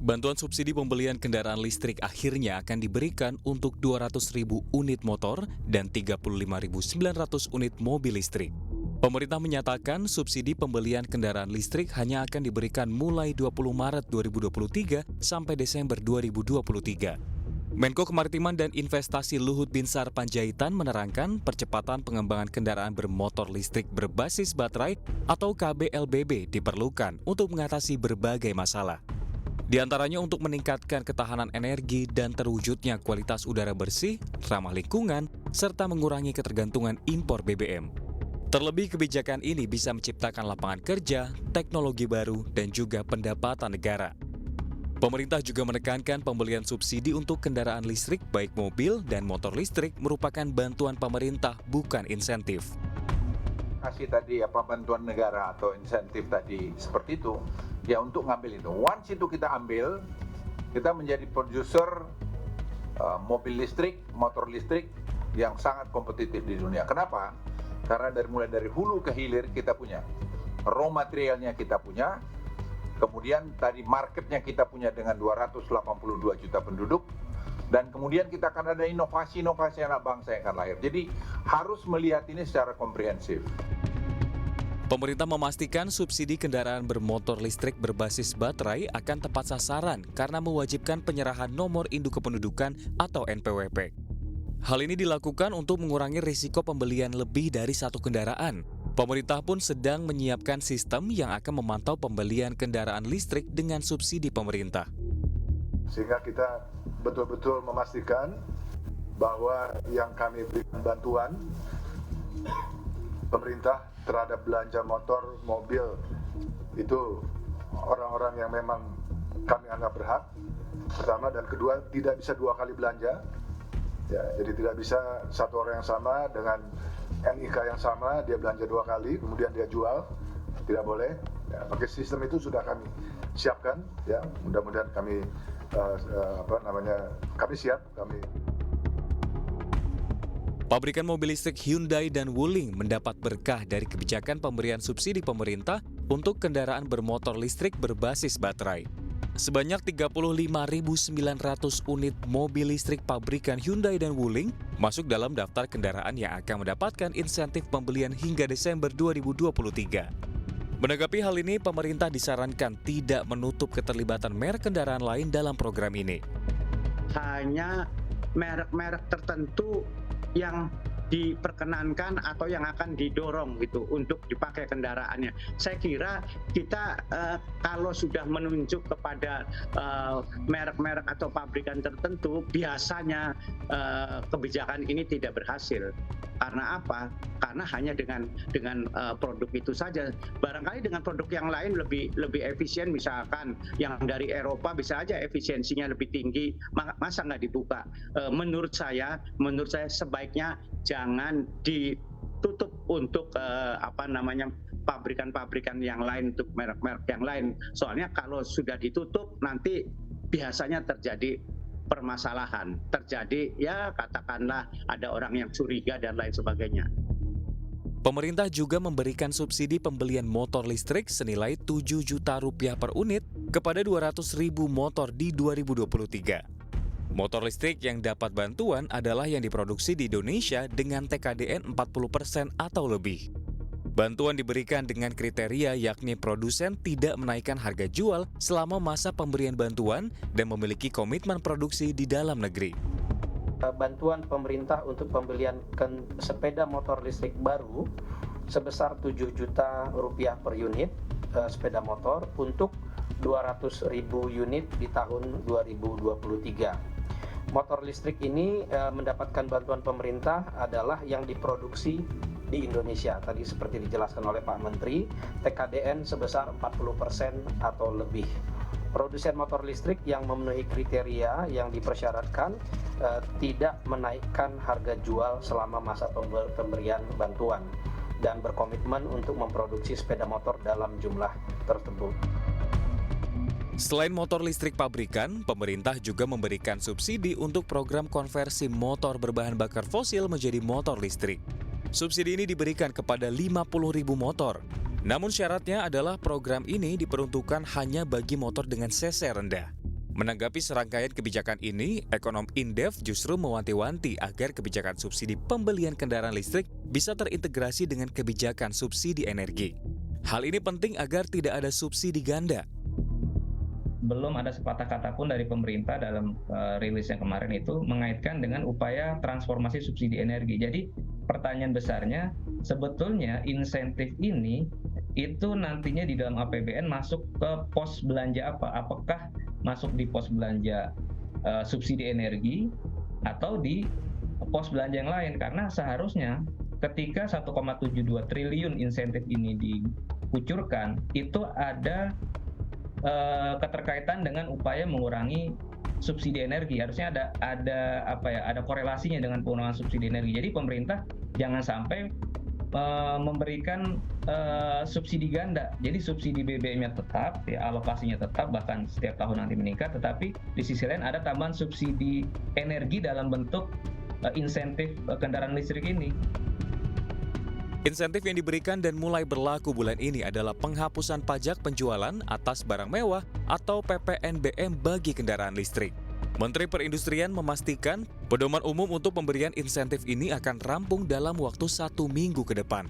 Bantuan subsidi pembelian kendaraan listrik akhirnya akan diberikan untuk 200.000 unit motor dan 35.900 unit mobil listrik. Pemerintah menyatakan subsidi pembelian kendaraan listrik hanya akan diberikan mulai 20 Maret 2023 sampai Desember 2023. Menko Kemaritiman dan Investasi Luhut Binsar Panjaitan menerangkan percepatan pengembangan kendaraan bermotor listrik berbasis baterai atau KBLBB diperlukan untuk mengatasi berbagai masalah. Di antaranya untuk meningkatkan ketahanan energi dan terwujudnya kualitas udara bersih, ramah lingkungan, serta mengurangi ketergantungan impor BBM. Terlebih kebijakan ini bisa menciptakan lapangan kerja, teknologi baru, dan juga pendapatan negara. Pemerintah juga menekankan pembelian subsidi untuk kendaraan listrik baik mobil dan motor listrik merupakan bantuan pemerintah bukan insentif. Kasih tadi bantuan negara atau insentif tadi seperti itu ya untuk ngambil itu. Once itu kita ambil, kita menjadi produser mobil listrik, motor listrik yang sangat kompetitif di dunia. Kenapa? Karena mulai dari hulu ke hilir kita punya, raw materialnya kita punya, kemudian tadi marketnya kita punya dengan 282 juta penduduk, dan kemudian kita akan ada inovasi-inovasi anak bangsa yang akan lahir. Jadi harus melihat ini secara komprehensif. Pemerintah memastikan subsidi kendaraan bermotor listrik berbasis baterai akan tepat sasaran karena mewajibkan penyerahan nomor induk kependudukan atau NPWP. Hal ini dilakukan untuk mengurangi risiko pembelian lebih dari satu kendaraan. Pemerintah pun sedang menyiapkan sistem yang akan memantau pembelian kendaraan listrik dengan subsidi pemerintah. Sehingga kita betul-betul memastikan bahwa yang kami berikan bantuan pemerintah terhadap belanja motor, mobil itu orang-orang yang memang kami anggap berhak, pertama, dan kedua tidak bisa dua kali belanja ya, jadi tidak bisa satu orang yang sama dengan NIK yang sama dia belanja dua kali kemudian dia jual, tidak boleh ya, pakai sistem itu sudah kami siapkan ya, mudah-mudahan kami kami siap. Pabrikan mobil listrik Hyundai dan Wuling mendapat berkah dari kebijakan pemberian subsidi pemerintah untuk kendaraan bermotor listrik berbasis baterai. Sebanyak 35.900 unit mobil listrik pabrikan Hyundai dan Wuling masuk dalam daftar kendaraan yang akan mendapatkan insentif pembelian hingga Desember 2023. Menanggapi hal ini, pemerintah disarankan tidak menutup keterlibatan merek kendaraan lain dalam program ini. Hanya merek-merek tertentu yang diperkenankan atau yang akan didorong gitu untuk dipakai kendaraannya. Saya kira kita kalau sudah menunjuk kepada merek-merek atau pabrikan tertentu, biasanya kebijakan ini tidak berhasil. Karena apa? Karena hanya dengan produk itu saja. Barangkali dengan produk yang lain lebih efisien, misalkan yang dari Eropa bisa aja efisiensinya lebih tinggi, masa nggak dibuka? Menurut saya sebaiknya jangan ditutup untuk pabrikan-pabrikan yang lain, untuk merek-merek yang lain. Soalnya kalau sudah ditutup nanti biasanya terjadi permasalahan, terjadi ya katakanlah ada orang yang curiga dan lain sebagainya. Pemerintah juga memberikan subsidi pembelian motor listrik senilai 7 juta rupiah per unit kepada 200.000 motor di 2023. Motor listrik yang dapat bantuan adalah yang diproduksi di Indonesia dengan TKDN 40% atau lebih. Bantuan diberikan dengan kriteria yakni produsen tidak menaikkan harga jual selama masa pemberian bantuan dan memiliki komitmen produksi di dalam negeri. Bantuan pemerintah untuk pembelian sepeda motor listrik baru sebesar 7 juta rupiah per unit sepeda motor untuk 200.000 unit di tahun 2023. Motor listrik ini mendapatkan bantuan pemerintah adalah yang diproduksi di Indonesia. Tadi seperti dijelaskan oleh Pak Menteri, TKDN sebesar 40% atau lebih. Produsen motor listrik yang memenuhi kriteria yang dipersyaratkan tidak menaikkan harga jual selama masa pemberian bantuan dan berkomitmen untuk memproduksi sepeda motor dalam jumlah tersebut. Selain motor listrik pabrikan, pemerintah juga memberikan subsidi untuk program konversi motor berbahan bakar fosil menjadi motor listrik. Subsidi ini diberikan kepada 50.000 motor. Namun syaratnya adalah program ini diperuntukkan hanya bagi motor dengan cc rendah. Menanggapi serangkaian kebijakan ini, ekonom Indef justru mewanti-wanti agar kebijakan subsidi pembelian kendaraan listrik bisa terintegrasi dengan kebijakan subsidi energi. Hal ini penting agar tidak ada subsidi ganda. Belum ada sepatah kata pun dari pemerintah dalam rilis yang kemarin itu mengaitkan dengan upaya transformasi subsidi energi. Jadi pertanyaan besarnya, sebetulnya insentif ini itu nantinya di dalam APBN masuk ke pos belanja apa? Apakah masuk di pos belanja subsidi energi atau di pos belanja yang lain? Karena seharusnya ketika 1,72 triliun insentif ini dikucurkan, itu ada keterkaitan dengan upaya mengurangi subsidi energi. Harusnya ada korelasinya dengan pengurangan subsidi energi. Jadi pemerintah jangan sampai memberikan subsidi ganda. Jadi subsidi BBM-nya tetap, ya, alokasinya tetap, bahkan setiap tahun nanti meningkat, tetapi di sisi lain ada tambahan subsidi energi dalam bentuk insentif kendaraan listrik ini. Insentif yang diberikan dan mulai berlaku bulan ini adalah penghapusan pajak penjualan atas barang mewah atau PPNBM bagi kendaraan listrik. Menteri Perindustrian memastikan pedoman umum untuk pemberian insentif ini akan rampung dalam waktu 1 minggu ke depan.